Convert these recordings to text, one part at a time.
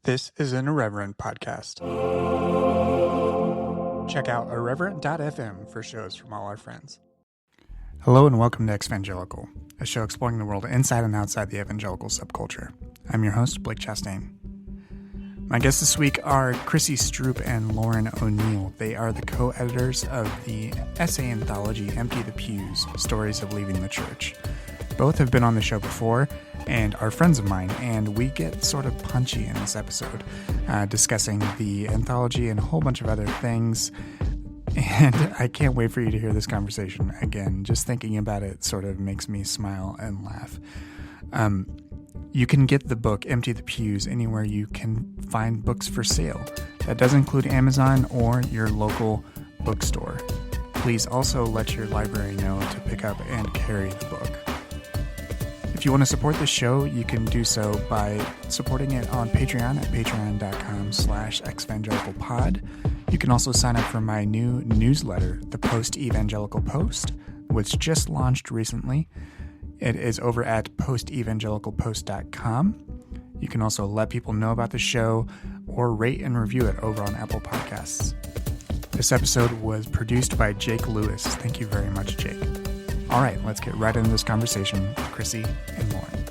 This is an Irreverent podcast. Check out irreverent.fm for shows from all our friends. Hello and welcome to Exvangelical, a show exploring the world inside and outside the evangelical subculture. I'm your host, Blake Chastain. My guests this week are Chrissy Stroop and Lauren O'Neal. They are the co-editors of the essay anthology Empty the Pews, Stories of Leaving the Church. Both have been on the show before and are friends of mine, and we get sort of punchy in this episode, discussing the anthology and a whole bunch of other things. And I can't wait for you to hear this conversation again. Just thinking about it sort of makes me smile and laugh. You can get the book Empty the Pews anywhere you can find books for sale. That does include Amazon or your local bookstore. Please also let your library know to pick up and carry the book. If you want to support the show, you can do so by supporting it on Patreon at patreon.com/exvangelicalpod. You can also sign up for my new newsletter, the Post-Evangelical Post, which just launched recently. It is over at postevangelicalpost.com. You can also let people know about the show or rate and review it over on Apple Podcasts. This episode was produced by Jake Lewis. Thank you very much, Jake. All right, let's get right into this conversation with Chrissy and Lauren.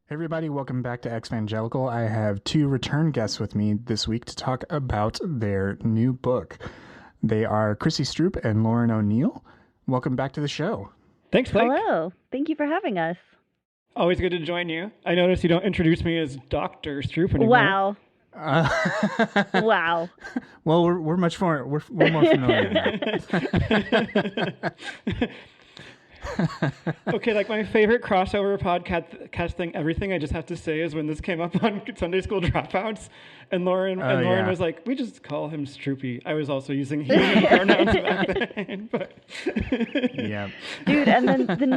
Hey everybody, welcome back to Exvangelical. I have two return guests with me this week to talk about their new book. They are Chrissy Stroop and Lauren O'Neal. Welcome back to the show. Thanks, Blake. Hello. Thank you for having us. Always good to join you. I noticed you don't introduce me as Dr. Stroop anymore. Wow. Wow. Well, we're much more more familiar now. Okay, like my favorite crossover podcast thing, everything I just have to say is when this came up on Sunday School Dropouts, and Lauren was like, we just call him Stroopy. I was also using human pronouns back then. But Yeah. Dude, and then the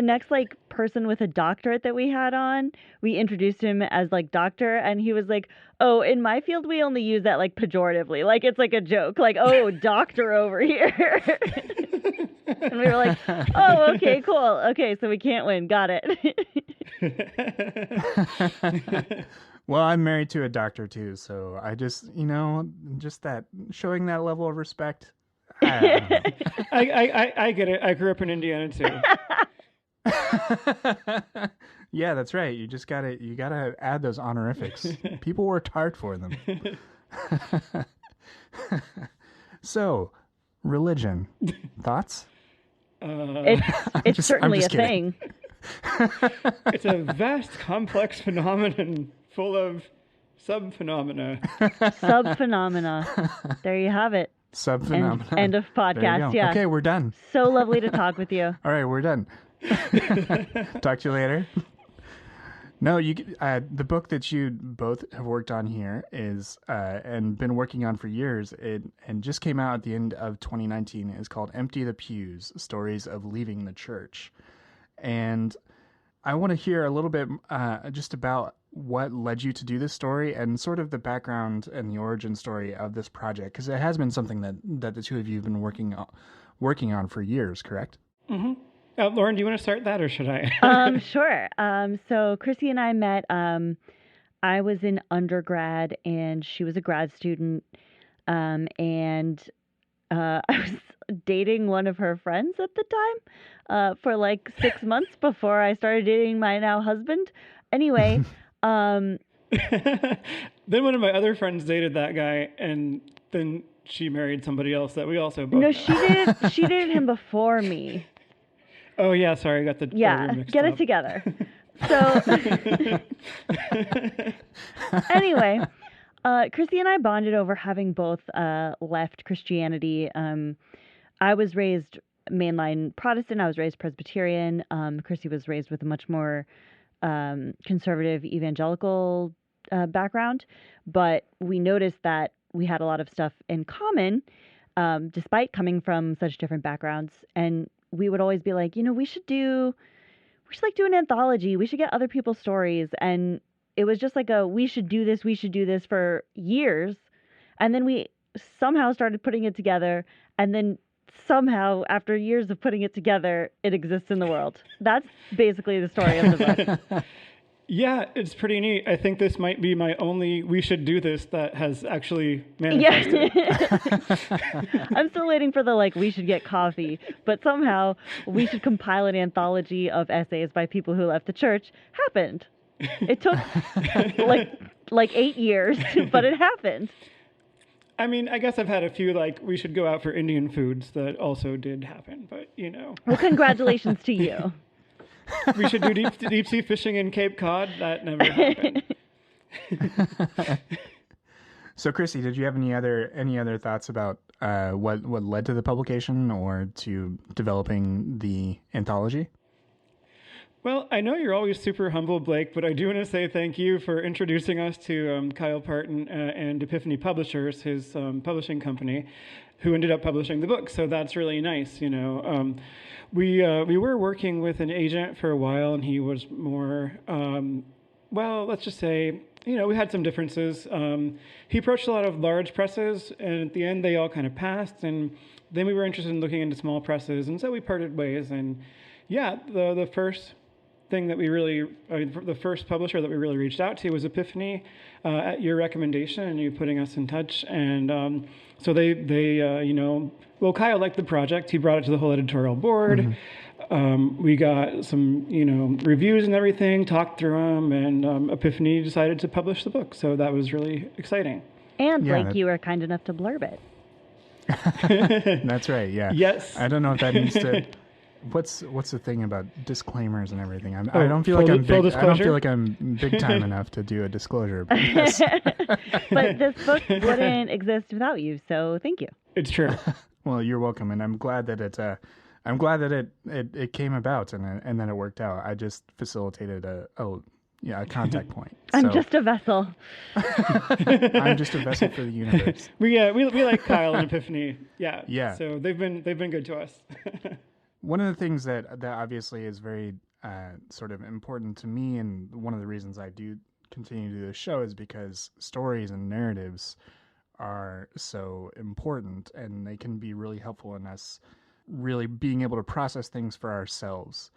next like person with a doctorate that we had on, we introduced him as like doctor, and he was like, oh, in my field we only use that like pejoratively, like it's like a joke, like, oh, doctor over here. And we were like, oh, okay, cool. Okay, so we can't win. Got it. Well, I'm married to a doctor too, so I just, just that showing that level of respect. I get it. I grew up in Indiana too. Yeah, that's right. You gotta add those honorifics. People worked hard for them. So, religion. Thoughts? It's certainly a thing. It's a vast, complex phenomenon full of sub-phenomena. Sub-phenomena. There you have it. Sub-phenomena. End of podcast, yeah. Okay, we're done. So lovely to talk with you. All right, we're done. Talk to you later. No, the book that you both have worked on here is and been working on for years. And just came out at the end of 2019. Is called Empty the Pews: Stories of Leaving the Church. And I want to hear a little bit just about what led you to do this story and sort of the background and the origin story of this project, because it has been something that the two of you have been working on for years, correct? Mm-hmm. Lauren, do you want to start that, or should I? Sure. So Chrissy and I met. I was in undergrad, and she was a grad student. And I was dating one of her friends at the time for like 6 months before I started dating my now husband. Anyway. Then one of my other friends dated that guy, and then she married somebody else that we also both. No, she dated him before me. Oh, yeah, sorry, I got the order mixed get up. it together. So, anyway, Chrissy and I bonded over having both left Christianity. I was raised mainline Protestant. I was raised Presbyterian. Chrissy was raised with a much more conservative evangelical background. But we noticed that we had a lot of stuff in common, despite coming from such different backgrounds. And we would always be like, we should do an anthology. We should get other people's stories. And it was just like we should do this for years. And then we somehow started putting it together. And then somehow, after years of putting it together, it exists in the world. That's basically the story of the book. Yeah, it's pretty neat. I think this might be my only "we should do this" that has actually manifested. Yeah. I'm still waiting for the we should get coffee, but somehow we should compile an anthology of essays by people who left the church happened. It took like 8 years, but it happened. I mean, I guess I've had a few we should go out for Indian foods that also did happen, but Well, congratulations to you. We should do deep sea fishing in Cape Cod. That never happened. So, Chrissy, did you have any other thoughts about what led to the publication or to developing the anthology? Well, I know you're always super humble, Blake, but I do want to say thank you for introducing us to Kyle Parton and Epiphany Publishers, his publishing company, who ended up publishing the book. So that's really nice, We were working with an agent for a while, and he was more, let's just say, we had some differences. He approached a lot of large presses, and at the end, they all kind of passed. And then we were interested in looking into small presses, and so we parted ways. And yeah, the first thing that the first publisher that we really reached out to was Epiphany at your recommendation and you putting us in touch. And so they Kyle liked the project. He brought it to the whole editorial board. Mm-hmm. We got some, reviews and everything, talked through them, and Epiphany decided to publish the book. So that was really exciting. And Blake, you were kind enough to blurb it. That's right. Yeah. Yes. I don't know if that needs to. What's the thing about disclaimers and everything? I don't feel like I'm big. I don't feel like I'm big time enough to do a disclosure. But, yes. But this book wouldn't exist without you, so thank you. It's true. Well, you're welcome, and I'm glad that it came about and that it worked out. I just facilitated a contact point. I'm just a vessel. I'm just a vessel for the universe. We like Kyle and Epiphany. Yeah. Yeah. So they've been good to us. One of the things that obviously is very sort of important to me, and one of the reasons I do continue to do this show is because stories and narratives are so important, and they can be really helpful in us really being able to process things for ourselves.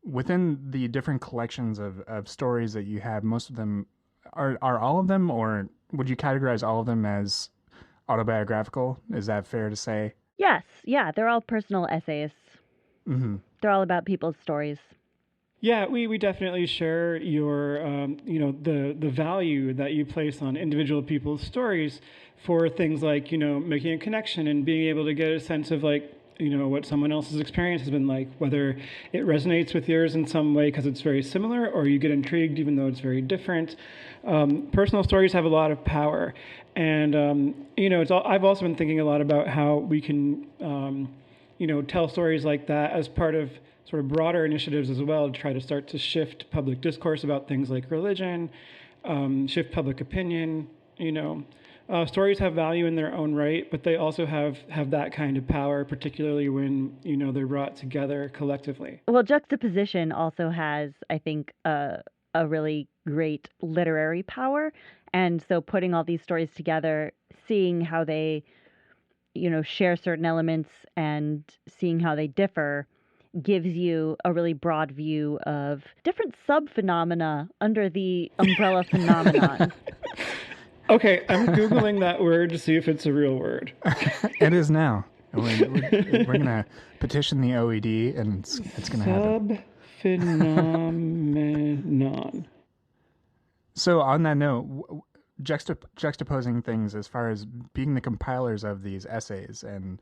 Within the different collections of stories that you have, most of them, are all of them, or would you categorize all of them as autobiographical? Is that fair to say? Yes. Yeah, they're all personal essays. Mm-hmm. They're all about people's stories. Yeah, we definitely share your, the value that you place on individual people's stories for things like, making a connection and being able to get a sense of what someone else's experience has been like, whether it resonates with yours in some way because it's very similar, or you get intrigued even though it's very different. Personal stories have a lot of power. And, I've also been thinking a lot about how we can, tell stories like that as part of sort of broader initiatives as well to try to start to shift public discourse about things like religion, shift public opinion. Stories have value in their own right, but they also have that kind of power, particularly when, they're brought together collectively. Well, juxtaposition also has, I think, a really great literary power. And so putting all these stories together, seeing how they, share certain elements and seeing how they differ gives you a really broad view of different sub-phenomena under the umbrella phenomenon. Okay, I'm Googling that word to see if it's a real word. It is now. We're going to petition the OED, and it's going to happen. Sub-phenomenon. So on that note, juxtaposing things as far as being the compilers of these essays, and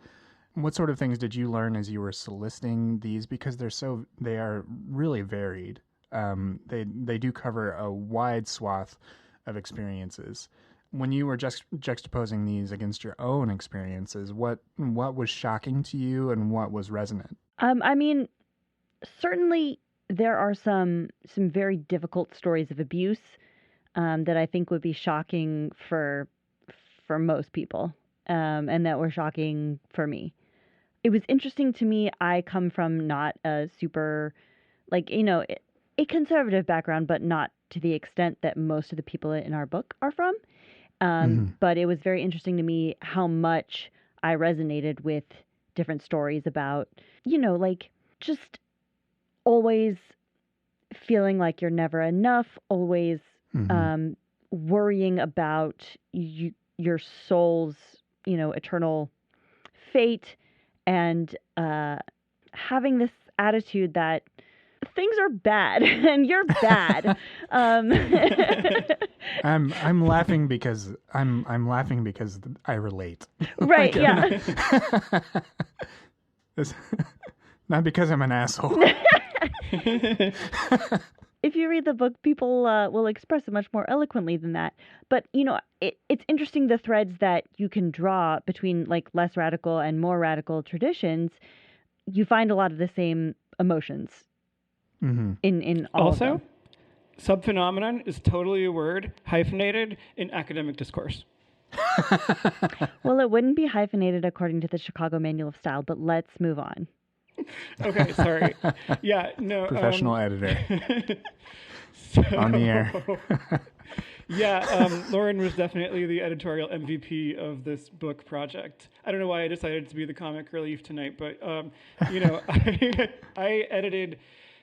what sort of things did you learn as you were soliciting these? Because they are really varied. They do cover a wide swath of experiences. When you were juxtaposing these against your own experiences, what was shocking to you and what was resonant? I mean, certainly there are some very difficult stories of abuse that I think would be shocking for most people, and that were shocking for me. It was interesting to me. I come from not a super, a conservative background, but not to the extent that most of the people in our book are from. But it was very interesting to me how much I resonated with different stories about, like just always feeling like you're never enough, always worrying about your soul's, eternal fate, and having this attitude that things are bad and you're bad. I'm laughing because I'm laughing because I relate. Right? Yeah. Not because I'm an asshole. If you read the book, people will express it much more eloquently than that. But, it's interesting the threads that you can draw between like less radical and more radical traditions. You find a lot of the same emotions in all of them. Also, subphenomenon is totally a word hyphenated in academic discourse. Well, it wouldn't be hyphenated according to the Chicago Manual of Style, but let's move on. Okay, sorry. Yeah, no. Professional editor. On the air. Yeah, Lauren was definitely the editorial MVP of this book project. I don't know why I decided to be the comic relief tonight, but I edited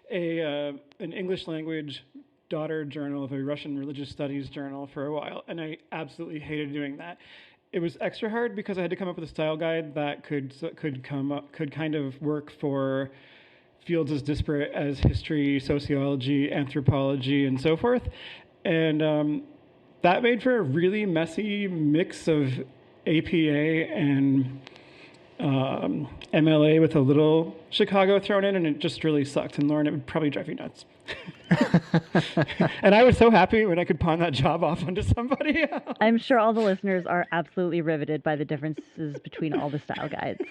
an English language daughter journal of a Russian religious studies journal for a while, and I absolutely hated doing that. It was extra hard because I had to come up with a style guide that could kind of work for fields as disparate as history, sociology, anthropology, and so forth. And that made for a really messy mix of APA and MLA with a little Chicago thrown in, and it just really sucked. And Lauren, it would probably drive you nuts. And I was so happy when I could pawn that job off onto somebody else. I'm sure all the listeners are absolutely riveted by the differences between all the style guides.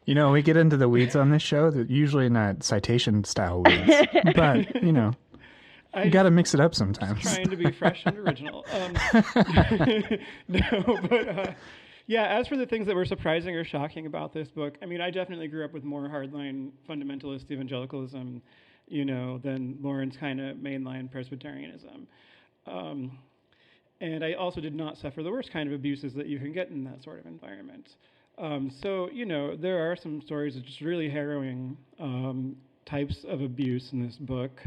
We get into the weeds on this show, that usually not citation style weeds, but you got to mix it up sometimes. Trying to be fresh and original. Yeah, as for the things that were surprising or shocking about this book, I mean, I definitely grew up with more hardline fundamentalist evangelicalism, than Lauren's kind of mainline Presbyterianism. And I also did not suffer the worst kind of abuses that you can get in that sort of environment. So, there are some stories of just really harrowing types of abuse in this book.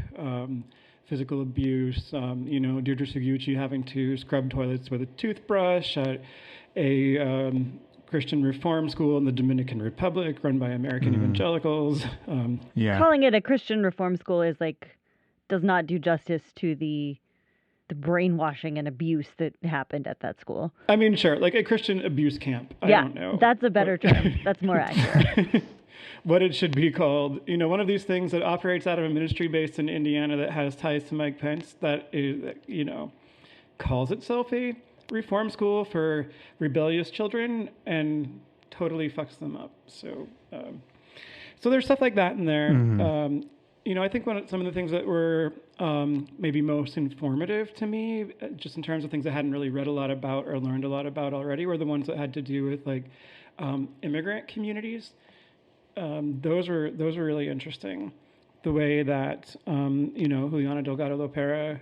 Physical abuse, Deirdre Suguchi having to scrub toilets with a toothbrush at a Christian reform school in the Dominican Republic run by American evangelicals. Calling it a Christian reform school does not do justice to the brainwashing and abuse that happened at that school. I mean, sure, like a Christian abuse camp. I don't know. That's a better term. That's more accurate. What it should be called, one of these things that operates out of a ministry based in Indiana that has ties to Mike Pence that is, calls itself a reform school for rebellious children and totally fucks them up. So there's stuff like that in there. I think some of the things that were maybe most informative to me, just in terms of things I hadn't really read a lot about or learned a lot about already, were the ones that had to do with immigrant communities. Those were really interesting. The way that Juliana Delgado Lopera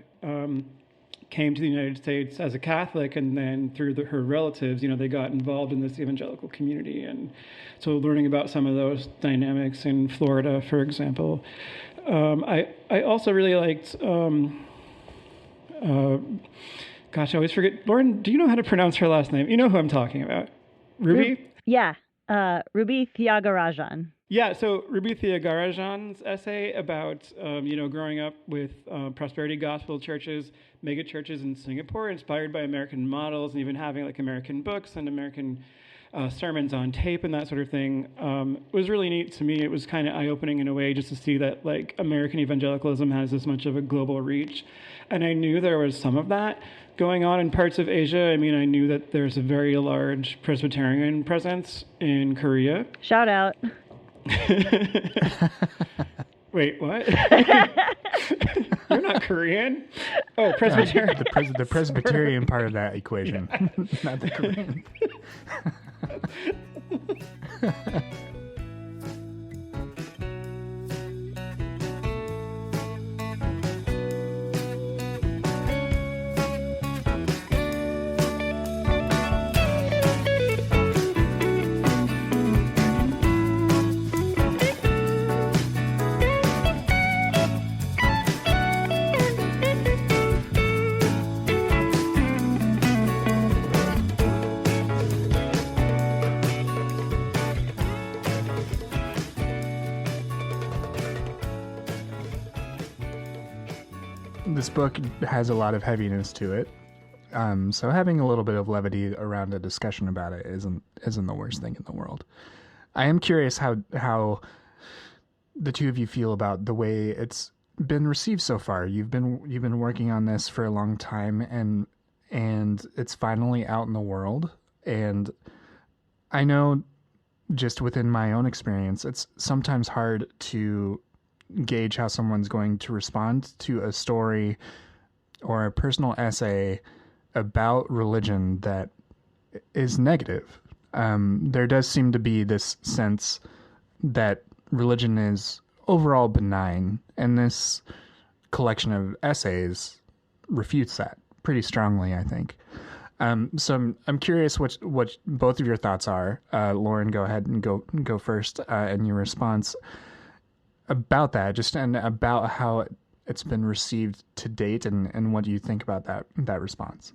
came to the United States as a Catholic, and then through her relatives, they got involved in this evangelical community, and so learning about some of those dynamics in Florida, for example. I also really liked. Gosh, I always forget. Lauren, do you know how to pronounce her last name? You know who I'm talking about? Ruby? Yeah. Ruby Thiagarajan. Yeah, so Ruby Thiagarajan's essay about, growing up with prosperity gospel churches, mega churches in Singapore, inspired by American models, and even having American books and American sermons on tape and that sort of thing, was really neat to me. It was kind of eye-opening in a way just to see that American evangelicalism has this much of a global reach. And I knew there was some of that going on in parts of Asia. I mean, I knew that there's a very large Presbyterian presence in Korea. Shout out. Wait, what? You're not Korean? Oh, Presbyterian. The Presbyterian part of that equation, not the Korean. this book has a lot of heaviness to it. So having a little bit of levity around a discussion about it isn't the worst thing in the world. I am curious how the two of you feel about the way it's been received so far. You've been working on this for a long time, and it's finally out in the world. And I know, just within my own experience, it's sometimes hard to gauge how someone's going to respond to a story or a personal essay about religion that is negative. There does seem to be this sense that religion is overall benign, and this collection of essays refutes that pretty strongly, I think. So I'm curious what both of your thoughts are. Lauren, go ahead and go first in your response about that, and about how it's been received to date, and what do you think about that response?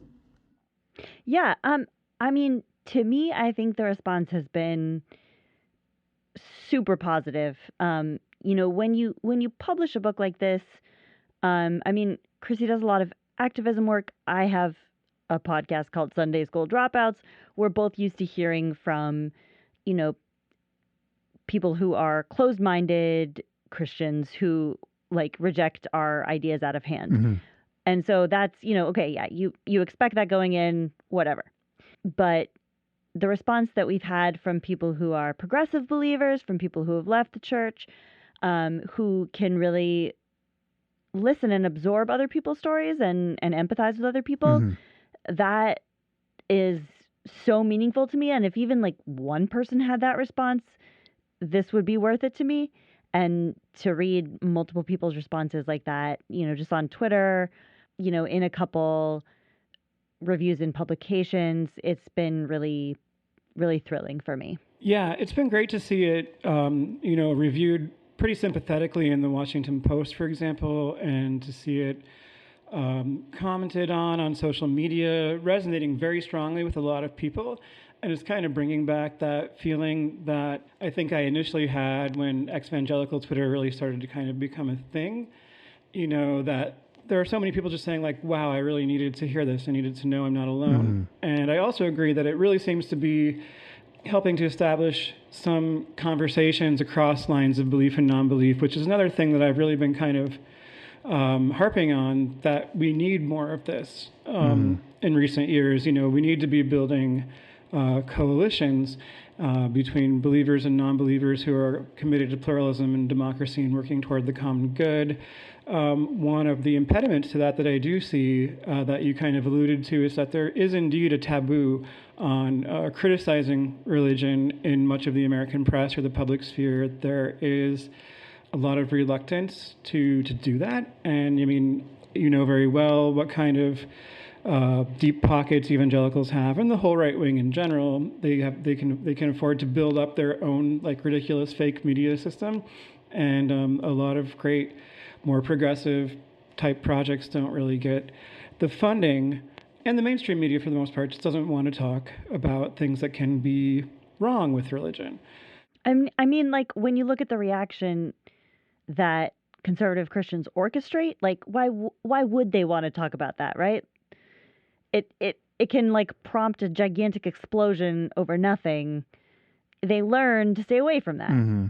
Yeah, I mean, to me, I think the response has been super positive. When you publish a book like this, I mean, Chrissy does a lot of activism work. I have a podcast called Sunday School Dropouts. We're both used to hearing from, people who are closed-minded Christians who reject our ideas out of hand. Mm-hmm. And so that's, okay, yeah, you expect that going in, whatever. But the response that we've had from people who are progressive believers, from people who have left the church, who can really listen and absorb other people's stories and empathize with other people, mm-hmm. that is so meaningful to me. And if even one person had that response, this would be worth it to me. And to read multiple people's responses like that, just on Twitter, in a couple reviews in publications, it's been really, really thrilling for me. Yeah, it's been great to see it, reviewed pretty sympathetically in the Washington Post, for example, and to see it commented on social media, resonating very strongly with a lot of people. And it's kind of bringing back that feeling that I think I initially had when ex-evangelical Twitter really started to kind of become a thing, that there are so many people just saying wow, I really needed to hear this. I needed to know I'm not alone. Mm-hmm. And I also agree that it really seems to be helping to establish some conversations across lines of belief and non-belief, which is another thing that I've really been kind of harping on, that we need more of this in recent years. We need to be building coalitions between believers and non-believers who are committed to pluralism and democracy and working toward the common good. One of the impediments to that I do see that you kind of alluded to is that there is indeed a taboo on criticizing religion in much of the American press or the public sphere. There is a lot of reluctance to do that. And I mean, very well what kind of deep pockets evangelicals have, and the whole right wing in general. They can afford to build up their own ridiculous fake media system, and a lot of great, more progressive type projects don't really get the funding, and the mainstream media for the most part just doesn't want to talk about things that can be wrong with religion. I mean, when you look at the reaction that conservative Christians orchestrate, why would they want to talk about that, right? It can prompt a gigantic explosion over nothing. They learn to stay away from that. Mm-hmm.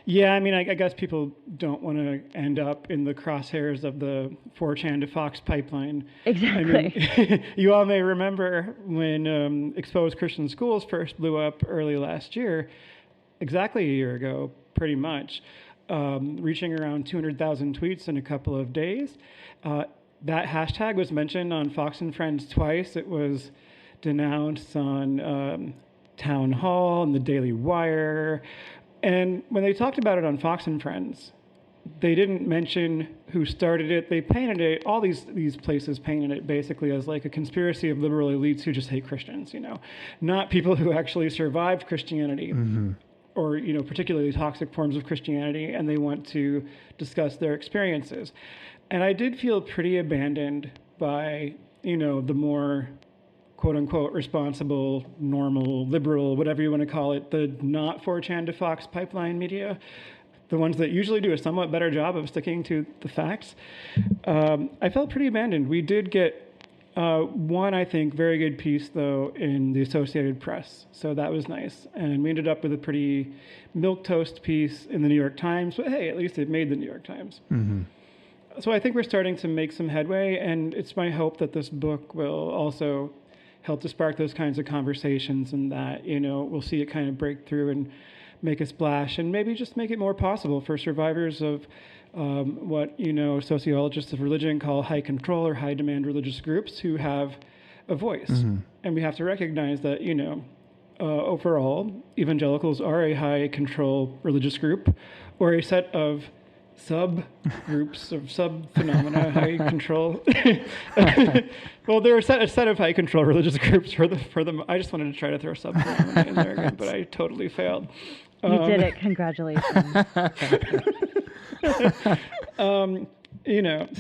Yeah, I mean, I guess people don't want to end up in the crosshairs of the 4chan to Fox pipeline. Exactly. I mean, you all may remember when exposed Christian schools first blew up early last year, exactly a year ago, pretty much, reaching around 200,000 tweets in a couple of days. That hashtag was mentioned on Fox and Friends twice. It was denounced on Town Hall and the Daily Wire. And when they talked about it on Fox and Friends, they didn't mention who started it. They painted it, all these places painted it basically as a conspiracy of liberal elites who just hate Christians, not people who actually survived Christianity. Mm-hmm. Or, particularly toxic forms of Christianity, and they want to discuss their experiences. And I did feel pretty abandoned by, the more quote-unquote responsible, normal, liberal, whatever you want to call it, the not 4chan to Fox pipeline media. the ones that usually do a somewhat better job of sticking to the facts. I felt pretty abandoned. We did get one, I think, very good piece, though, in the Associated Press. So that was nice. And we ended up with a pretty milquetoast piece in the New York Times. But hey, at least it made the New York Times. Mm-hmm. So I think we're starting to make some headway. And it's my hope that this book will also help to spark those kinds of conversations, and that, we'll see it kind of break through and make a splash, and maybe just make it more possible for survivors of what sociologists of religion call high control or high demand religious groups who have a voice. Mm-hmm. And we have to recognize that overall evangelicals are a high control religious group, or a set of subgroups of sub-phenomena, high control. Well, there are a set of high control religious groups for them. I just wanted to try to throw sub-phenomena in there again, but I totally failed. You did it. Congratulations.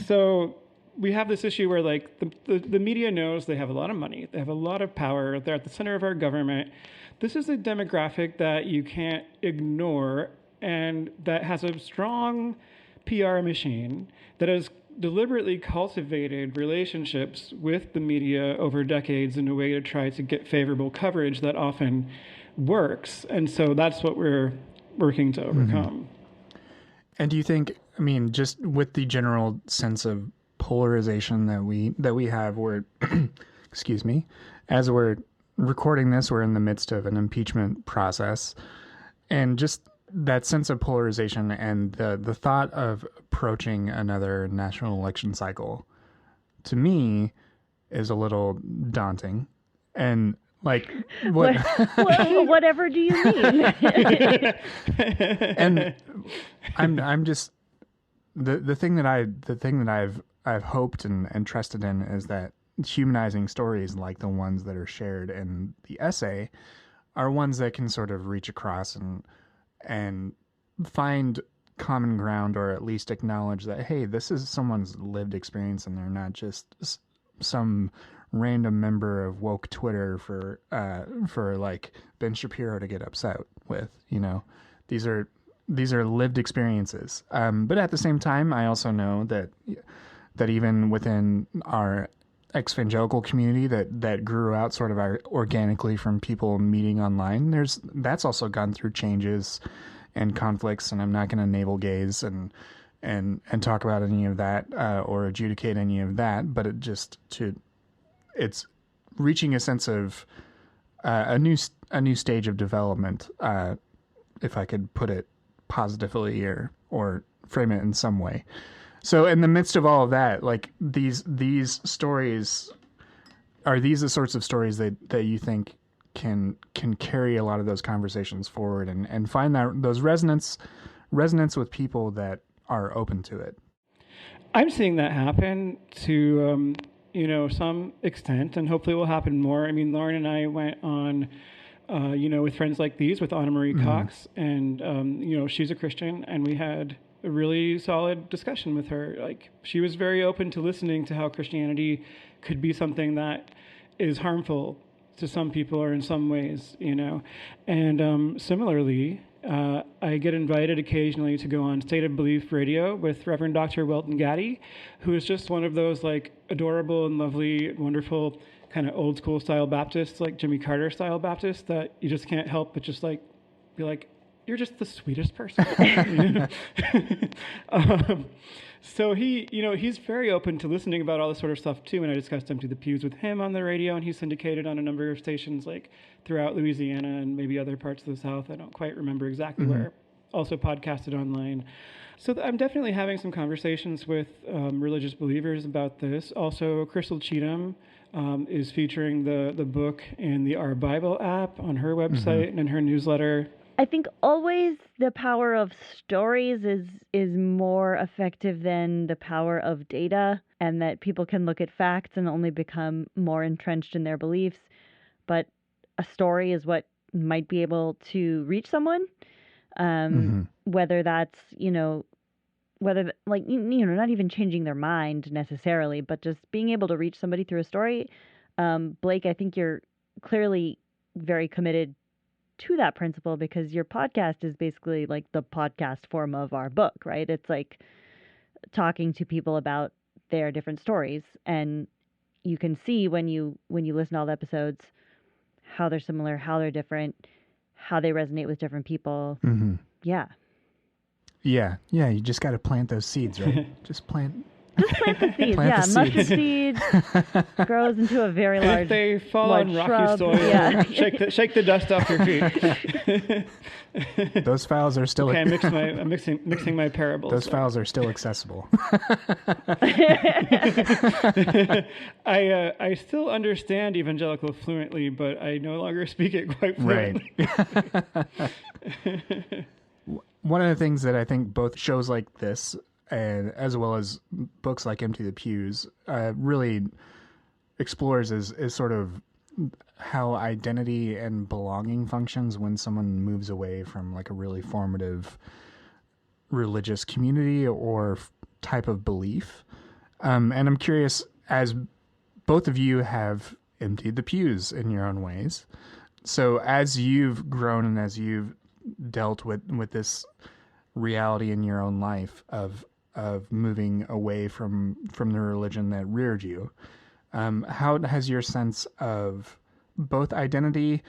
So we have this issue where like the media knows they have a lot of money, they have a lot of power, they're at the center of our government. This is a demographic that you can't ignore, and that has a strong PR machine that has deliberately cultivated relationships with the media over decades in a way to try to get favorable coverage that often works. And so that's what we're working to overcome. Mm-hmm. And do you think, just with the general sense of polarization that we have, where, excuse me, as we're recording this, we're in the midst of an impeachment process, and just that sense of polarization and the thought of approaching another national election cycle, to me, is a little daunting. And like, whatever do you mean? And I'm just the thing that I've hoped and trusted in is that humanizing stories like the ones that are shared in the essay are ones that can sort of reach across and find common ground, or at least acknowledge that, hey, this is someone's lived experience and they're not just some random member of woke Twitter for like Ben Shapiro to get upset with. These are lived experiences. But at the same time, I also know that even within our ex-evangelical community that grew out sort of organically from people meeting online, that's also gone through changes and conflicts, and I'm not going to navel gaze and talk about any of that or adjudicate any of that, but it's reaching a sense of a new stage of development, if I could put it positively or frame it in some way. So in the midst of all of that, like these stories, are these the sorts of stories that you think can carry a lot of those conversations forward and find those resonance with people that are open to it? I'm seeing that happen to some extent, and hopefully it will happen more. Lauren and I went on with Friends Like These with Anna Marie Cox, and she's a Christian, and we had a really solid discussion with her. Like, she was very open to listening to how Christianity could be something that is harmful to some people or in some ways, And similarly, I get invited occasionally to go on State of Belief Radio with Reverend Dr. Welton Gaddy, who is just one of those like adorable and lovely, wonderful kind of old school style Baptists, like Jimmy Carter style Baptists, that you just can't help but just like be like, you're just the sweetest person. So he's very open to listening about all this sort of stuff too. And I discussed Empty the Pews with him on the radio, and he's syndicated on a number of stations like throughout Louisiana and maybe other parts of the South. I don't quite remember exactly where. Also podcasted online. So I'm definitely having some conversations with religious believers about this. Also, Crystal Cheatham is featuring the book in the Our Bible app on her website and in her newsletter. I think always the power of stories is more effective than the power of data, and that people can look at facts and only become more entrenched in their beliefs. But a story is what might be able to reach someone, whether that's, not even changing their mind necessarily, but just being able to reach somebody through a story. Blake, I think you're clearly very committed to that principle because your podcast is basically like the podcast form of our book, right? It's like talking to people about their different stories, and you can see when you listen to all the episodes how they're similar, how they're different, how they resonate with different people. Mm-hmm. Yeah. Yeah. You just got to plant those seeds, right? Just plant the seeds. Plant the Mustard seeds grows into a very large. If they fall large on rocky shrub. soil, Yeah. shake the dust off your feet. Those files are still. Okay, I'm mixing my parables. Those files are still accessible. I still understand evangelical fluently, but I no longer speak it quite fluently. Right. One of the things that I think both shows like this, and as well as books like Empty the Pews, really explores is sort of how identity and belonging functions when someone moves away from like a really formative religious community or type of belief. And I'm curious, as both of you have emptied the pews in your own ways, so as you've grown and as you've dealt with this reality in your own life of moving away from the religion that reared you, how has your sense of both identity,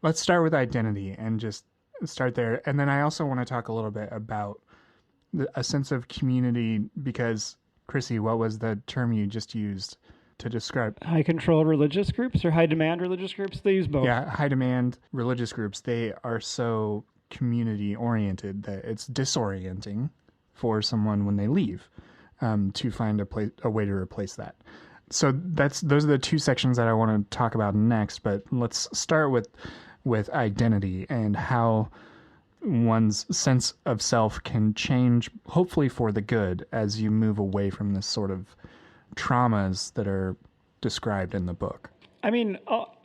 let's start with identity and just start there, and then I also want to talk a little bit about a sense of community, because Chrissy, what was the term you just used to describe? High control religious groups or high demand religious groups? They use both. Yeah, high demand religious groups, they are so community oriented that it's disorienting for someone when they leave, to find a way to replace that. So those are the two sections that I want to talk about next, but let's start with identity and how one's sense of self can change, hopefully for the good, as you move away from this sort of traumas that are described in the book. I mean,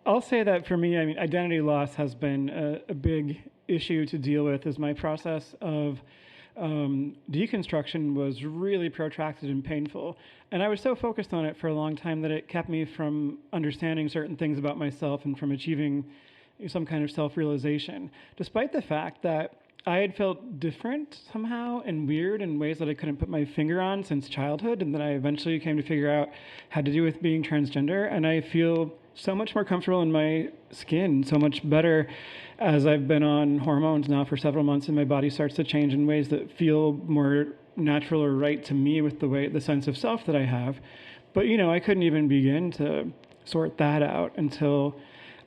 I'll say that for me, I mean, identity loss has been a big issue to deal with, as my process of deconstruction was really protracted and painful. And I was so focused on it for a long time that it kept me from understanding certain things about myself and from achieving some kind of self-realization, despite the fact that I had felt different somehow and weird in ways that I couldn't put my finger on since childhood, and that I eventually came to figure out had to do with being transgender. And I feel so much more comfortable in my skin, so much better as I've been on hormones now for several months, and my body starts to change in ways that feel more natural or right to me with the sense of self that I have. But, I couldn't even begin to sort that out until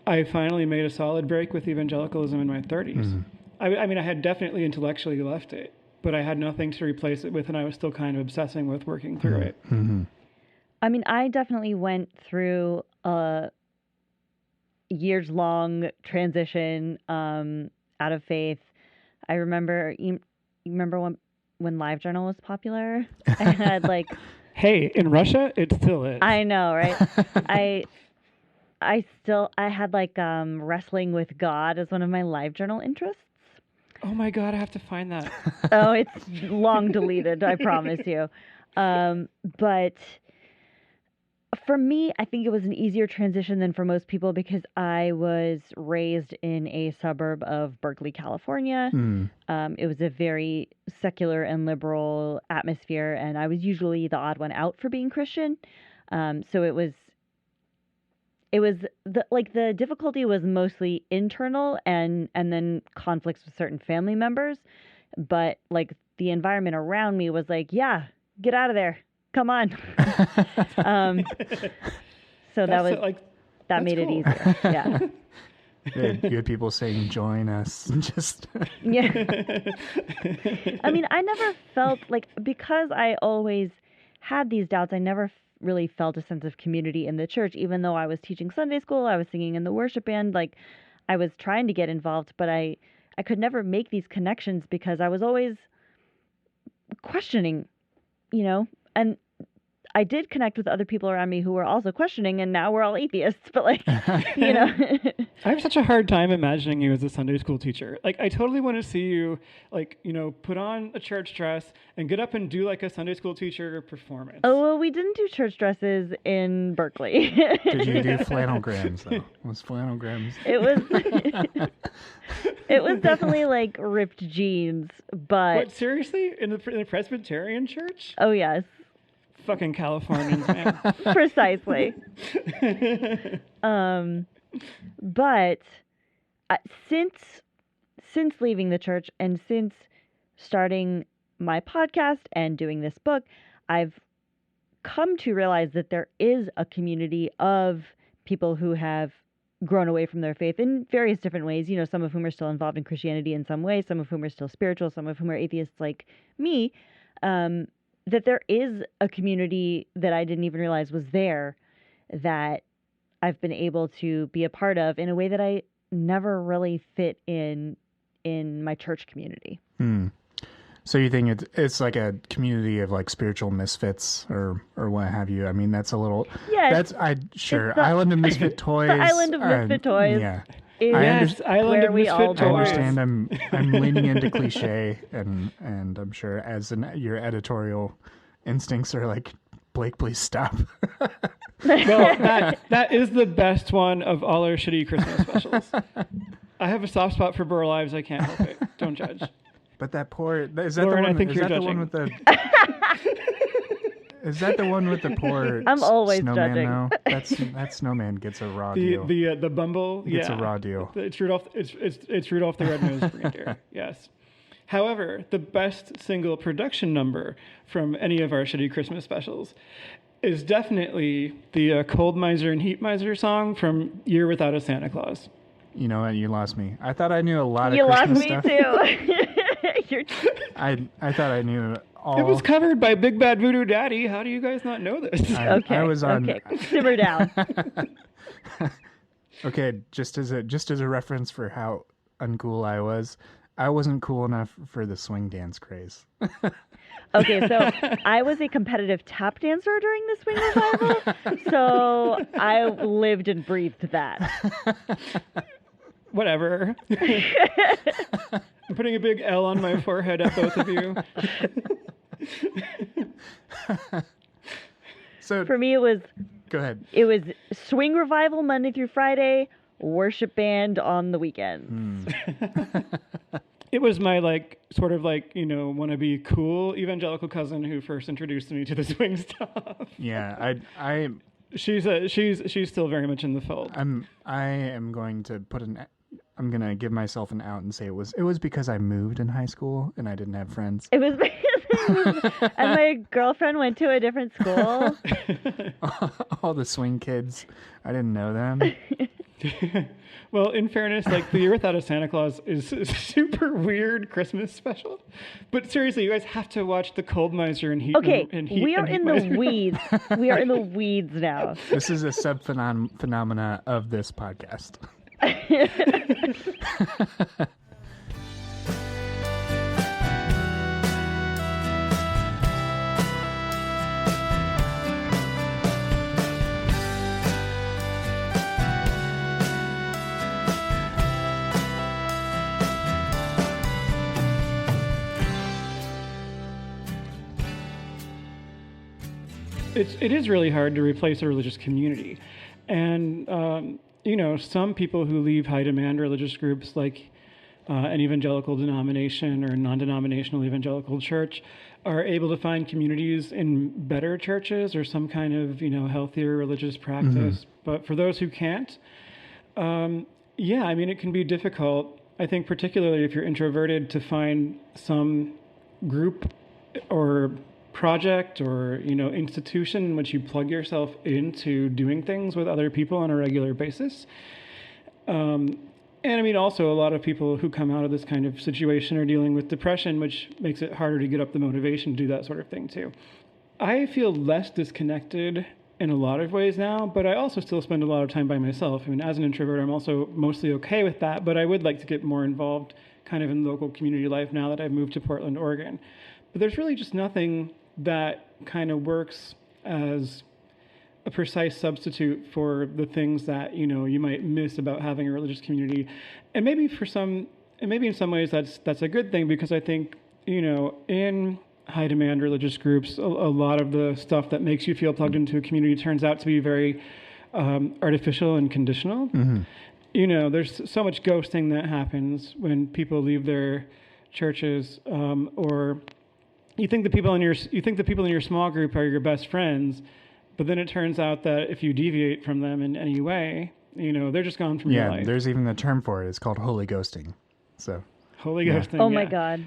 I finally made a solid break with evangelicalism in my 30s. Mm-hmm. I mean, I had definitely intellectually left it, but I had nothing to replace it with, and I was still kind of obsessing with working through it. Mm-hmm. I mean, I definitely went through a years-long transition out of faith. I remember, you remember when LiveJournal was popular? I had like... Hey, in Russia, it still is. I know, right? I had like wrestling with God as one of my LiveJournal interests. Oh my God, I have to find that. Oh, it's long deleted, I promise you. But for me, I think it was an easier transition than for most people because I was raised in a suburb of Berkeley, California. It was a very secular and liberal atmosphere, and I was usually the odd one out for being Christian. So it was the difficulty was mostly internal and then conflicts with certain family members, but like the environment around me was like, yeah, get out of there, come on. So that made cool. it easier. Yeah. You had people saying, join us. Just Yeah. I mean, I never felt like, because I always had these doubts, I never really felt a sense of community in the church, even though I was teaching Sunday school, I was singing in the worship band, like I was trying to get involved, but I could never make these connections because I was always questioning, and I did connect with other people around me who were also questioning, and now we're all atheists. But like, you know, I have such a hard time imagining you as a Sunday school teacher. Like, I totally want to see you, like, you know, put on a church dress and get up and do like a Sunday school teacher performance. Oh, well, we didn't do church dresses in Berkeley. Did you do flannelgrams though? Was flannelgrams? It was. It was definitely like ripped jeans, but. What, seriously? In the Presbyterian church? Oh yes. Fucking Californians, man. Precisely. But since leaving the church and since starting my podcast and doing this book, I've come to realize that there is a community of people who have grown away from their faith in various different ways. You know, some of whom are still involved in Christianity in some way, some of whom are still spiritual, some of whom are atheists like me. That there is a community that I didn't even realize was there that I've been able to be a part of in a way that I never really fit in my church community. So you think it's like a community of like spiritual misfits or what have you? I mean, that's a little. Yes. Island of Misfit Toys. The Island of Misfit Toys. Yeah. Yes, Island of Misfit Toys. I understand. I'm leaning into cliche, and I'm sure your editorial instincts are like, Blake, please stop. Well, that is the best one of all our shitty Christmas specials. I have a soft spot for Burl Ives. I can't help it. Don't judge. But that poor is that Lauren, the one? I think Is you're that the judging. one with the? Is that the one with the poor? I'm always snowman, judging. Though? That snowman gets a raw deal. The Bumble. It's a raw deal. It's Rudolph. It's Rudolph the Red-Nosed Reindeer. Yes. However, the best single production number from any of our shitty Christmas specials is definitely the Cold Miser and Heat Miser song from Year Without a Santa Claus. You know what? You lost me. I thought I knew a lot of You lost Christmas me stuff. too. I thought I knew all. It was covered by Big Bad Voodoo Daddy. How do you guys not know this? Okay. I was on. Okay. Simmer down. Okay, just as a reference for how uncool I wasn't cool enough for the swing dance craze. Okay, so I was a competitive tap dancer during the swing revival, so I lived and breathed that. Whatever. I'm putting a big L on my forehead at both of you. So For me, it was go ahead. swing revival Monday through Friday, worship band on the weekends. It was my wannabe cool evangelical cousin who first introduced me to the swing stuff. Yeah, I She's still very much in the fold. I am going to I'm gonna give myself an out and say it was because I moved in high school and I didn't have friends. It was and my girlfriend went to a different school. All the swing kids, I didn't know them. Well, in fairness, like the Year Without a Santa Claus is a super weird Christmas special. But seriously, you guys have to watch the Cold Miser and Heat. Okay, and Heat we are and in Heat the Miser. weeds. We are in the weeds now. This is a phenomena of this podcast. It is really hard to replace a religious community. And, some people who leave high-demand religious groups like an evangelical denomination or a non-denominational evangelical church are able to find communities in better churches or some kind of, healthier religious practice. Mm-hmm. But for those who can't, it can be difficult, I think, particularly if you're introverted, to find some group or project or institution in which you plug yourself into doing things with other people on a regular basis. Also a lot of people who come out of this kind of situation are dealing with depression, which makes it harder to get up the motivation to do that sort of thing too. I feel less disconnected in a lot of ways now, but I also still spend a lot of time by myself. As an introvert, I'm also mostly okay with that, but I would like to get more involved kind of in local community life now that I've moved to Portland, Oregon. But there's really just nothing that kind of works as a precise substitute for the things that, you might miss about having a religious community. And maybe in some ways that's a good thing, because I think, in high demand religious groups, a lot of the stuff that makes you feel plugged into a community turns out to be very artificial and conditional. Mm-hmm. There's so much ghosting that happens when people leave their churches, or you think the people in your small group are your best friends, but then it turns out that if you deviate from them in any way, they're just gone from your life. Yeah, there's even a term for it. It's called holy ghosting. So holy ghosting. Oh my God.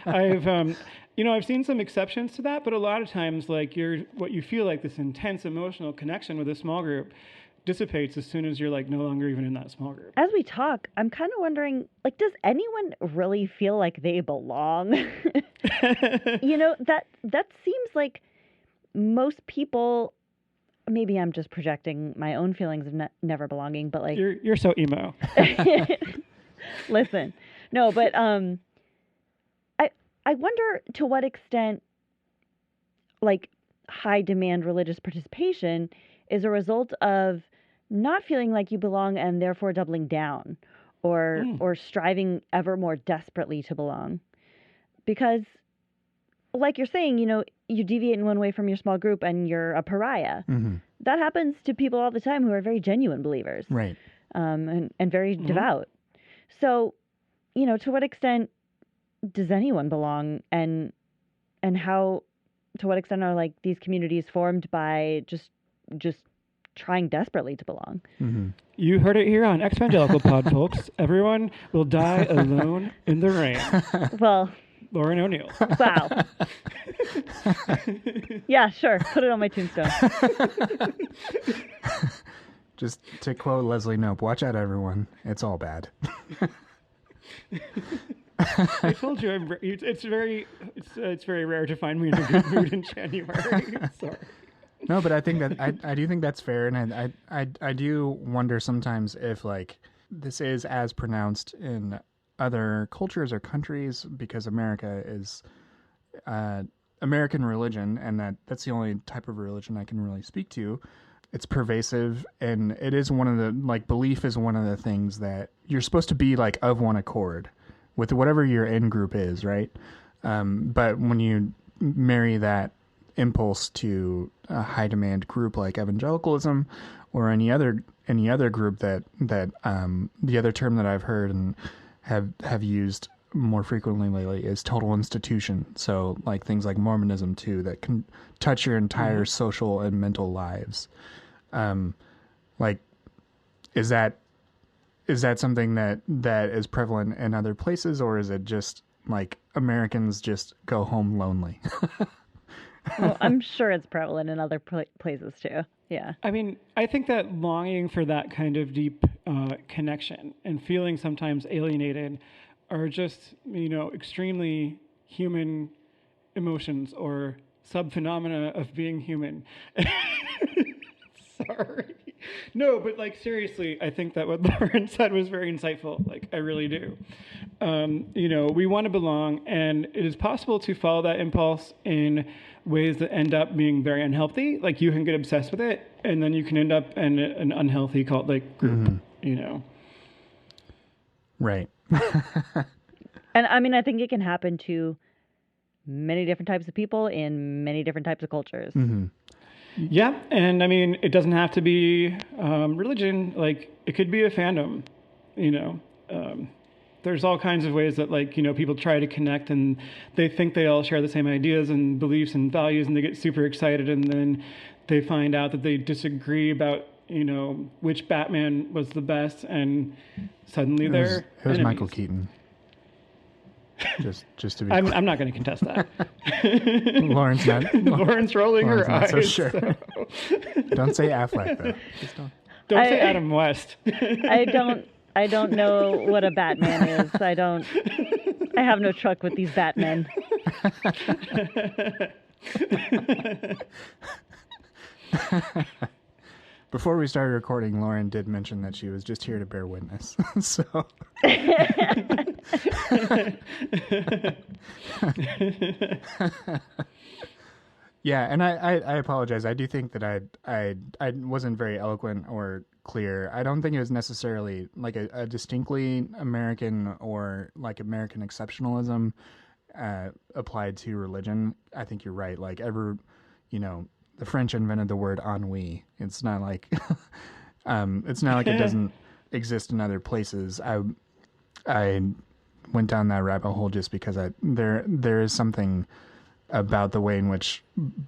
I've seen some exceptions to that, but a lot of times, like, what you feel like this intense emotional connection with a small group dissipates as soon as you're like no longer even in that small group. As we talk, I'm kind of wondering, like, does anyone really feel like they belong? That seems like most people. Maybe I'm just projecting my own feelings of never belonging, but like you're so emo. Listen, no, but I wonder to what extent, like, high demand religious participation is a result of not feeling like you belong and therefore doubling down, or striving ever more desperately to belong, because, like you're saying, you deviate in one way from your small group and you're a pariah. Mm-hmm. That happens to people all the time who are very genuine believers, right? And very devout. So, to what extent does anyone belong, and how, to what extent are, like, these communities formed by just trying desperately to belong? Mm-hmm. You heard it here on Evangelical Pod, folks. Everyone will die alone in the rain. Well, Lauren O'Neal. Wow. Yeah, sure. Put it on my tombstone. Just to quote Leslie Knope, watch out, everyone. It's all bad. I told you, it's very rare to find me in a good mood in January. Sorry. No, but I think that I do think that's fair, and I do wonder sometimes if, like, this is as pronounced in other cultures or countries, because America is American religion, and that's the only type of religion I can really speak to. It's pervasive, and it is one of the, like, belief is one of the things that you're supposed to be, like, of one accord with whatever your in group is, right? But when you marry that impulse to a high demand group like evangelicalism, or any other group that the other term that I've heard and have used more frequently lately is total institution. So, like, things like Mormonism too, that can touch your entire social and mental lives. Like, is that something that is prevalent in other places, or is it just like Americans just go home lonely? Well, I'm sure it's prevalent in other places too. Yeah. I mean, I think that longing for that kind of deep connection and feeling sometimes alienated are just, extremely human emotions, or sub-phenomena of being human. Sorry. No, but, like, seriously, I think that what Lauren said was very insightful. Like, I really do. We want to belong, and it is possible to follow that impulse in ways that end up being very unhealthy. Like, you can get obsessed with it, and then you can end up in an unhealthy cult-like group, Right. And, I mean, I think it can happen to many different types of people in many different types of cultures. Mm-hmm. Yeah, and I mean, it doesn't have to be religion. Like, it could be a fandom, there's all kinds of ways that, like, people try to connect, and they think they all share the same ideas and beliefs and values, and they get super excited, and then they find out that they disagree about, which Batman was the best, and suddenly they're It was enemies. Michael Keaton. Just to be I'm not going to contest that. Lauren's rolling Lauren's her not eyes. so sure. So. Don't say Affleck, though. Just don't. Don't say Adam West. I don't know what a Batman is. I have no truck with these Batmen. Before we started recording, Lauren did mention that she was just here to bear witness. So. Yeah, and I apologize. I do think that I wasn't very eloquent or clear. I don't think it was necessarily like a distinctly American or like American exceptionalism applied to religion. I think you're right. Like you know, the French invented the word ennui. It's not like it's not like it doesn't exist in other places. I went down that rabbit hole just because there is something about the way in which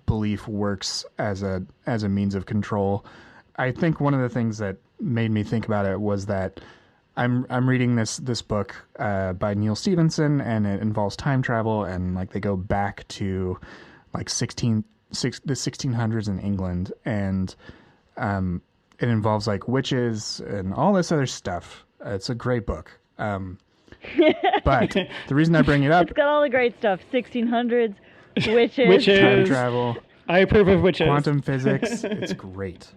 belief works as a means of control. I think one of the things that made me think about it was that I'm reading this book by Neil Stevenson, and it involves time travel, and like they go back to like the 1600s in England, and it involves like witches and all this other stuff. It's a great book. But the reason I bring it up, it's got all the great stuff: 1600s, witches, time travel. I approve of witches. Quantum physics. It's great.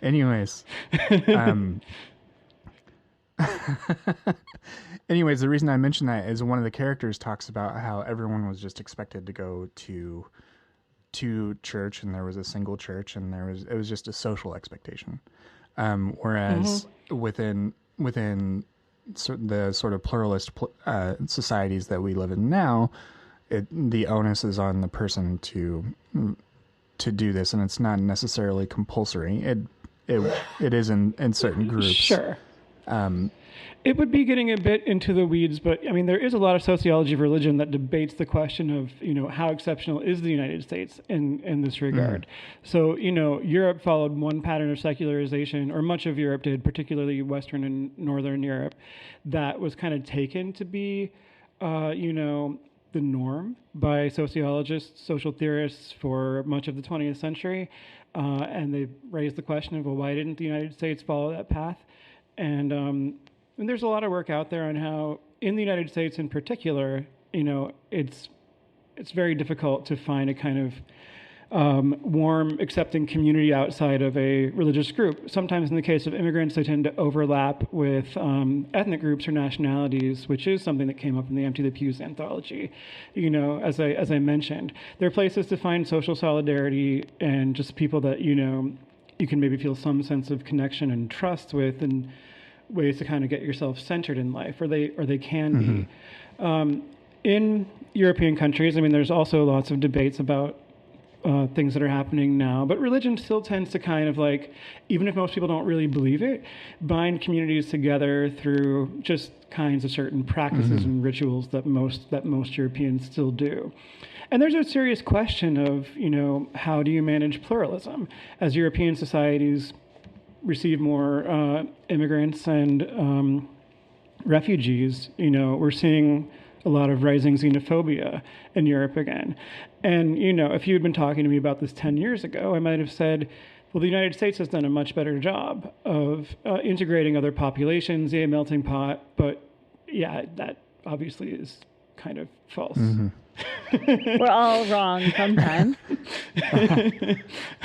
Anyways, the reason I mention that is one of the characters talks about how everyone was just expected to go to church, and there was a single church, and it was just a social expectation. Whereas within the sort of pluralist societies that we live in now, the onus is on the person to do this, and it's not necessarily compulsory. It is in certain groups. Sure. It would be getting a bit into the weeds, but I mean, there is a lot of sociology of religion that debates the question of, how exceptional is the United States in this regard. So, Europe followed one pattern of secularization, or much of Europe did, particularly Western and Northern Europe, that was kind of taken to be, the norm by sociologists, social theorists for much of the 20th century. And they raised the question of, well, why didn't the United States follow that path? And there's a lot of work out there on how, in the United States in particular, it's very difficult to find a kind of warm, accepting community outside of a religious group. Sometimes in the case of immigrants, they tend to overlap with ethnic groups or nationalities, which is something that came up in the Empty the Pews anthology. As I mentioned, there are places to find social solidarity and just people that, you can maybe feel some sense of connection and trust with, and ways to kind of get yourself centered in life, or they can be. In European countries, I mean, there's also lots of debates about things that are happening now, but religion still tends to kind of like, even if most people don't really believe it, bind communities together through just kinds of certain practices and rituals that most Europeans still do. And there's a serious question of, how do you manage pluralism as European societies receive more immigrants and refugees? We're seeing a lot of rising xenophobia in Europe again. And, if you had been talking to me about this 10 years ago, I might have said, well, the United States has done a much better job of integrating other populations, a melting pot. But yeah, that obviously is kind of false. We're all wrong sometimes.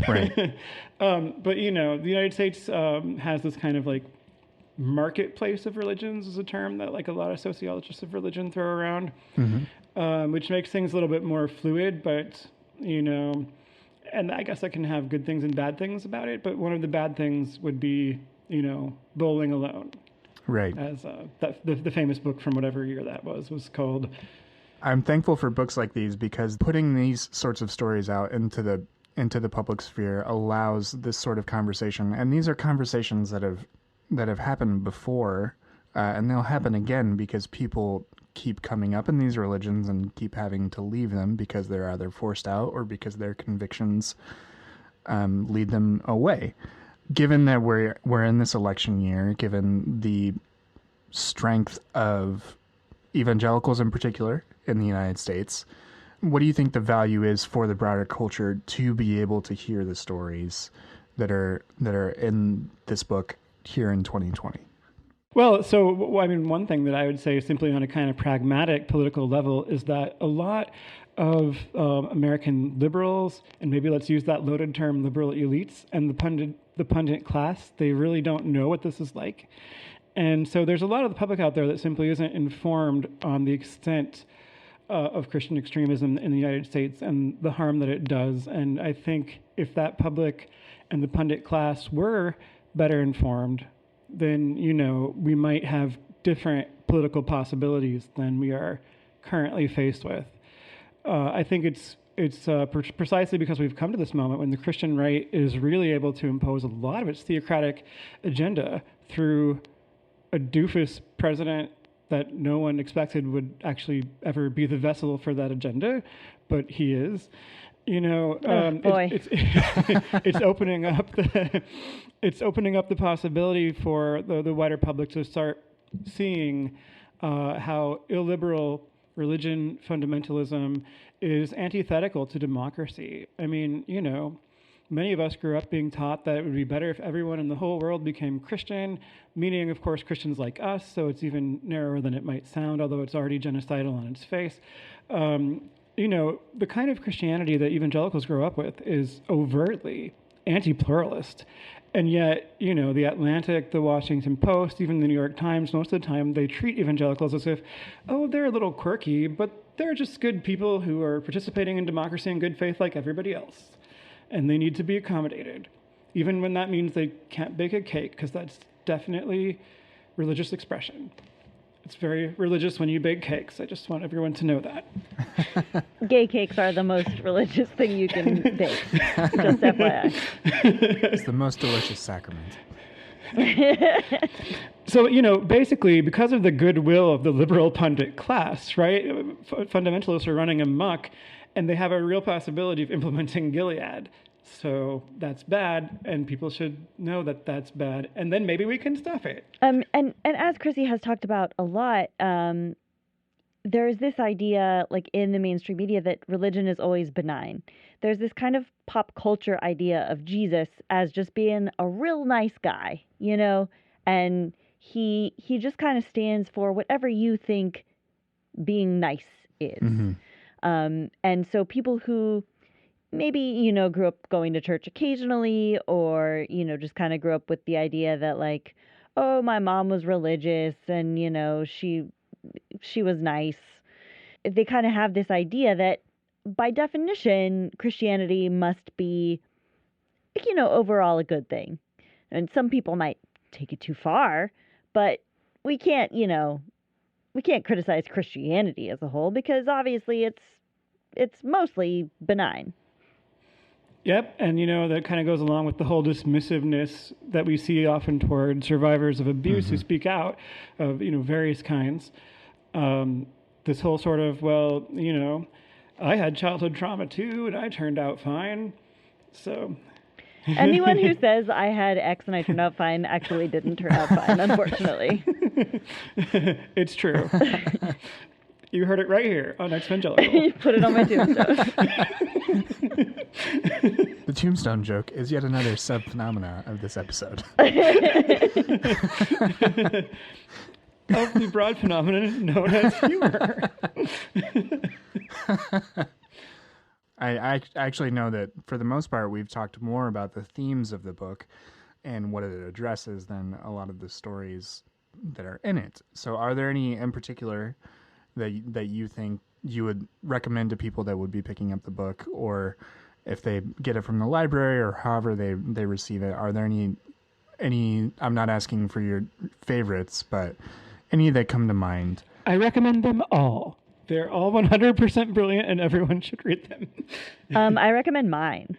Right. But, the United States has this kind of like marketplace of religions, is a term that like a lot of sociologists of religion throw around, which makes things a little bit more fluid, but, and I guess that can have good things and bad things about it. But one of the bad things would be, bowling alone. Right. As the famous book from whatever year that was called. I'm thankful for books like these, because putting these sorts of stories out into the public sphere allows this sort of conversation. And these are conversations that have happened before, and they'll happen again, because people keep coming up in these religions and keep having to leave them because they're either forced out or because their convictions lead them away. Given that we're in this election year, given the strength of evangelicals in particular in the United States, what do you think the value is for the broader culture to be able to hear the stories that are in this book here in 2020? Well, so, I mean, one thing that I would say simply on a kind of pragmatic political level is that a lot of American liberals, and maybe let's use that loaded term, liberal elites, and the pundit class, they really don't know what this is like. And so there's a lot of the public out there that simply isn't informed on the extent of Christian extremism in the United States and the harm that it does. And I think if that public and the pundit class were better informed, then, we might have different political possibilities than we are currently faced with. I think it's precisely because we've come to this moment when the Christian right is really able to impose a lot of its theocratic agenda through a doofus president that no one expected would actually ever be the vessel for that agenda, but he is. It's opening up the possibility for the wider public to start seeing how illiberal religion fundamentalism is antithetical to democracy. I mean, many of us grew up being taught that it would be better if everyone in the whole world became Christian, meaning, of course, Christians like us, so it's even narrower than it might sound, although it's already genocidal on its face. The kind of Christianity that evangelicals grow up with is overtly anti-pluralist. And yet, the Atlantic, the Washington Post, even the New York Times, most of the time, they treat evangelicals as if, they're a little quirky, but they're just good people who are participating in democracy in good faith like everybody else. And they need to be accommodated, even when that means they can't bake a cake, because that's definitely religious expression. It's very religious when you bake cakes. I just want everyone to know that. Gay cakes are the most religious thing you can bake. Just FYI. It's the most delicious sacrament. So, basically, because of the goodwill of the liberal pundit class, right, fundamentalists are running amok, and they have a real possibility of implementing Gilead. So that's bad, and people should know that that's bad, and then maybe we can stop it. And as Chrissy has talked about a lot, there's this idea, like in the mainstream media, that religion is always benign. There's this kind of pop culture idea of Jesus as just being a real nice guy, and he just kind of stands for whatever you think being nice is. Mm-hmm. And so people who maybe, grew up going to church occasionally, or, just kind of grew up with the idea that, like, oh, my mom was religious and, she was nice. They kind of have this idea that by definition, Christianity must be, overall a good thing. And some people might take it too far, but we can't criticize Christianity as a whole, because obviously it's mostly benign. Yep, and that kind of goes along with the whole dismissiveness that we see often toward survivors of abuse who speak out of, various kinds. This whole sort of, I had childhood trauma too, and I turned out fine. So anyone who says I had X and I turned out fine actually didn't turn out fine, unfortunately. It's true. You heard it right here on Evangelical. Put it on my tombstone. The tombstone joke is yet another sub-phenomena of this episode. Of the broad phenomenon known as humor. I actually know that for the most part, we've talked more about the themes of the book and what it addresses than a lot of the stories that are in it. So are there any in particular that you think you would recommend to people that would be picking up the book, or if they get it from the library or however they receive it? Are there any, I'm not asking for your favorites, but any that come to mind? I recommend them all. They're all 100% brilliant, and everyone should read them. I recommend mine.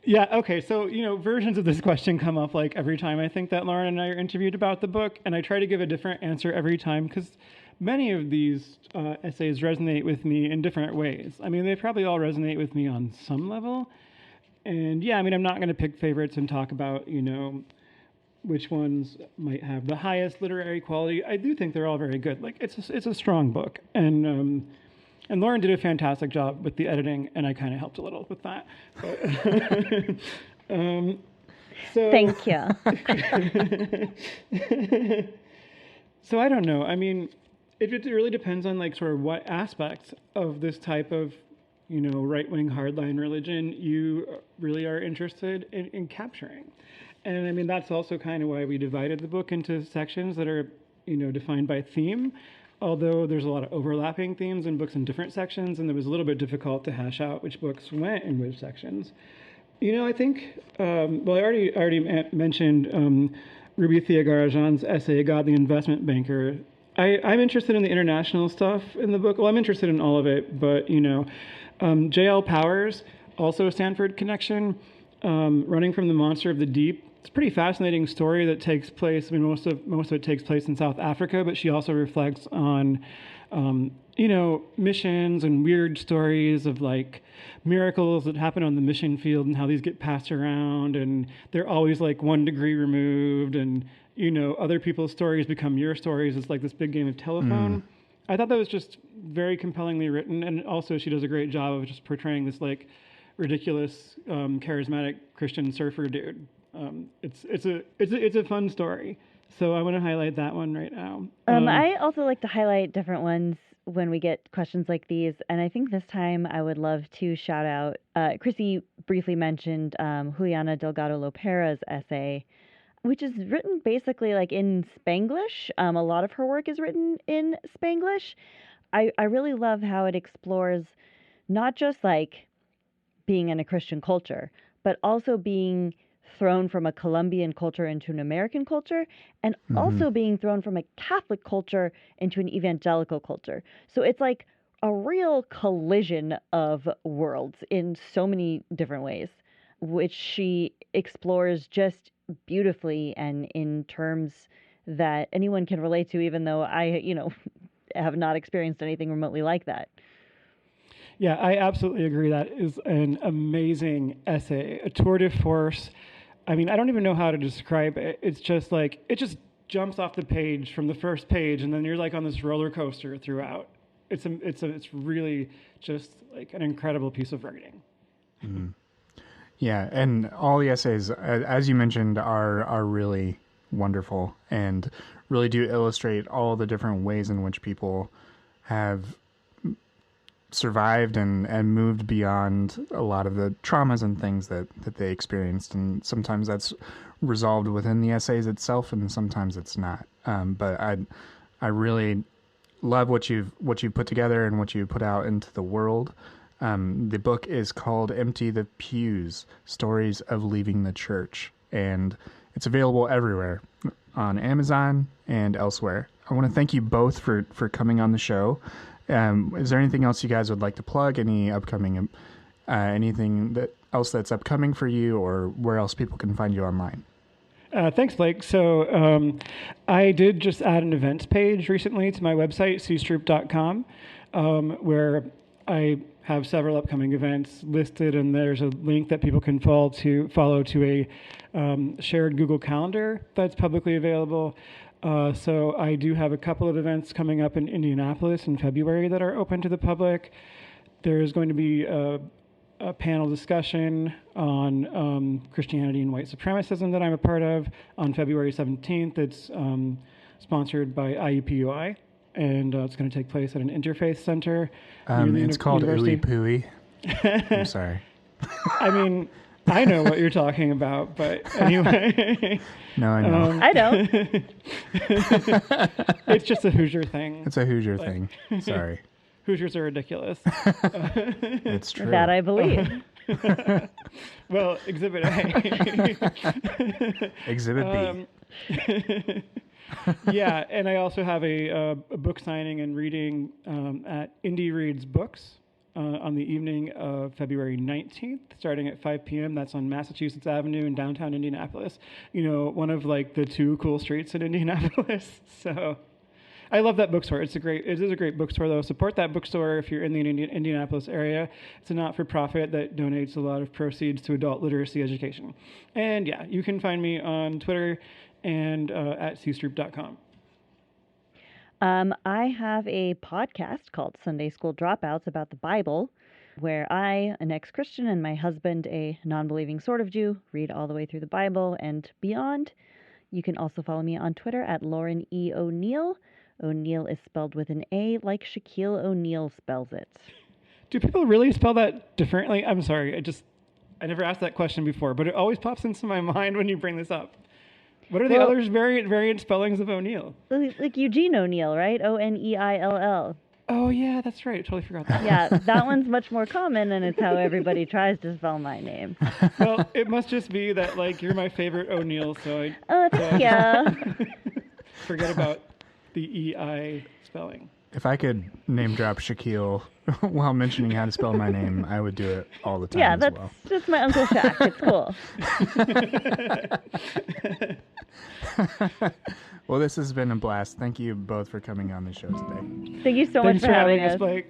Yeah, okay. So, versions of this question come up like every time I think that Lauren and I are interviewed about the book, and I try to give a different answer every time because many of these essays resonate with me in different ways. I mean, they probably all resonate with me on some level. And yeah, I'm not going to pick favorites and talk about, which ones might have the highest literary quality. I do think they're all very good. Like, it's a strong book. And Lauren did a fantastic job with the editing, and I kind of helped a little with that. But, so, thank you. So I don't know. It really depends on like sort of what aspects of this type of, right-wing hardline religion you really are interested in capturing. And that's also kind of why we divided the book into sections that are, defined by theme. although there's a lot of overlapping themes in books in different sections, and it was a little bit difficult to hash out which books went in which sections. I think, I already mentioned Ruby Thiagarajan's essay, God the Investment Banker. I'm interested in the international stuff in the book. Well, I'm interested in all of it, but, J.L. Powers, also a Stanford connection, Running from the Monster of the Deep. It's a pretty fascinating story that takes place. Most of it takes place in South Africa, but she also reflects on, missions and weird stories of like miracles that happen on the mission field and how these get passed around, and they're always like 1 degree removed, and other people's stories become your stories. It's like this big game of telephone. I thought that was just very compellingly written, and also she does a great job of just portraying this like ridiculous, charismatic Christian surfer dude. It's a fun story, so I want to highlight that one right now. I also like to highlight different ones when we get questions like these, and I think this time I would love to shout out. Chrissy briefly mentioned Juliana Delgado Lopera's essay, which is written basically like in Spanglish. A lot of her work is written in Spanglish. I really love how it explores not just like being in a Christian culture, but also being thrown from a Colombian culture into an American culture, and also being thrown from a Catholic culture into an evangelical culture. So it's like a real collision of worlds in so many different ways, which she explores just beautifully and in terms that anyone can relate to, even though I, have not experienced anything remotely like that. Yeah, I absolutely agree. That is an amazing essay, a tour de force. I mean, I don't even know how to describe it. It's just like, it just jumps off the page from the first page, and then you're like on this roller coaster throughout. It's really just like an incredible piece of writing. Yeah, and all the essays, as you mentioned, are really wonderful and really do illustrate all the different ways in which people have survived and moved beyond a lot of the traumas and things that they experienced, and sometimes that's resolved within the essays itself, and sometimes it's not. But I really love what you've put together and what you put out into the world. The book is called Empty the Pews, Stories of Leaving the Church, and it's available everywhere on Amazon and elsewhere. I want to thank you both for coming on the show. Is there anything else you guys would like to plug? Any upcoming, anything else that's upcoming for you, or where else people can find you online? Thanks, Blake. So I did just add an events page recently to my website, cstroop.com, where I have several upcoming events listed, and there's a link that people can follow to a shared Google Calendar that's publicly available. So I do have a couple of events coming up in Indianapolis in February that are open to the public. There's going to be a panel discussion on Christianity and white supremacism that I'm a part of on February 17th. It's sponsored by IUPUI, and it's going to take place at an interfaith center. It's called Ooey Pooey. I'm sorry. I mean, I know what you're talking about, but anyway. No, I know. I don't. It's just a Hoosier thing. It's a Hoosier thing. Sorry. Hoosiers are ridiculous. It's true. That I believe. Well, Exhibit A. Exhibit B. Yeah, and I also have a book signing and reading at Indie Reads Books on the evening of February 19th, starting at 5 p.m. That's on Massachusetts Avenue in downtown Indianapolis. One of like the 2 cool streets in Indianapolis. So I love that bookstore. It is a great bookstore, though. Support that bookstore if you're in the Indianapolis area. It's a not-for-profit that donates a lot of proceeds to adult literacy education. And yeah, you can find me on Twitter and at cstroop.com. I have a podcast called Sunday School Dropouts about the Bible, where I, an ex-Christian, and my husband, a non-believing sort of Jew, read all the way through the Bible and beyond. You can also follow me on Twitter at Lauren E. O'Neal. O'Neal is spelled with an A, like Shaquille O'Neal spells it. Do people really spell that differently? I'm sorry, I never asked that question before, but it always pops into my mind when you bring this up. What are the other variant spellings of O'Neal? Like Eugene O'Neal, right? Oneill. Oh, yeah, that's right. I totally forgot that. Yeah, that one's much more common, and it's how everybody tries to spell my name. Well, it must just be that, like, you're my favorite O'Neal, so I... Oh, thank you. Forget about the EI spelling. If I could name drop Shaquille while mentioning how to spell my name, I would do it all the time yeah, as that's well. just my Uncle Shaq. It's cool. Well, this has been a blast. Thank you both for coming on the show today. Thank you so much for having us. Blake.